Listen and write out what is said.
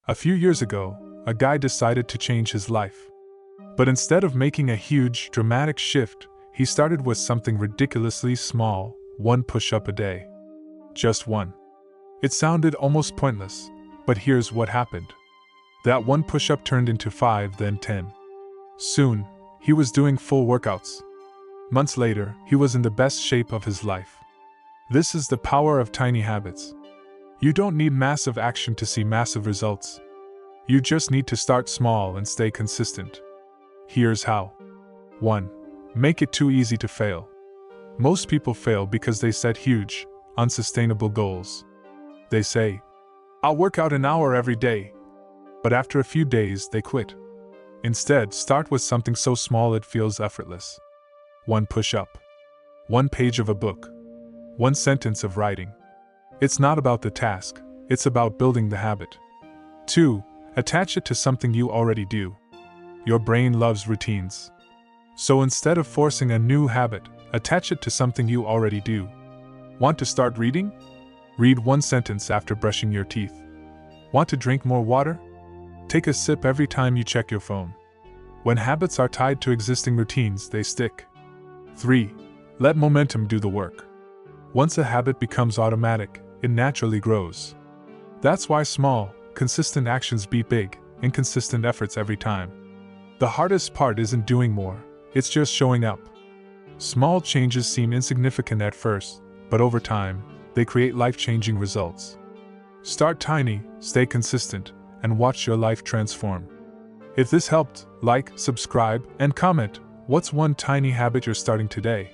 A few years ago, a guy decided to change his life. But instead of making a huge, dramatic shift, he started with something ridiculously small, one push-up a day. Just one. It sounded almost pointless, but here's what happened. That one push-up turned into 5, then 10. Soon, he was doing full workouts. Months later, he was in the best shape of his life. This is the power of tiny habits. You don't need massive action to see massive results. You just need to start small and stay consistent. Here's how. 1. Make it too easy to fail. Most people fail because they set huge, unsustainable goals. They say, "I'll work out an hour every day." But after a few days, they quit. Instead, start with something so small it feels effortless. One push-up. One page of a book. One sentence of writing. It's not about the task, it's about building the habit. 2. Attach it to something you already do. Your brain loves routines. So instead of forcing a new habit, attach it to something you already do. Want to start reading? Read one sentence after brushing your teeth. Want to drink more water? Take a sip every time you check your phone. When habits are tied to existing routines, they stick. 3. Let momentum do the work. Once a habit becomes automatic, it naturally grows. That's why small, consistent actions beat big, inconsistent efforts every time. The hardest part isn't doing more, it's just showing up. Small changes seem insignificant at first, but over time, they create life-changing results. Start tiny, stay consistent, and watch your life transform. If this helped, like, subscribe, and comment. What's one tiny habit you're starting today?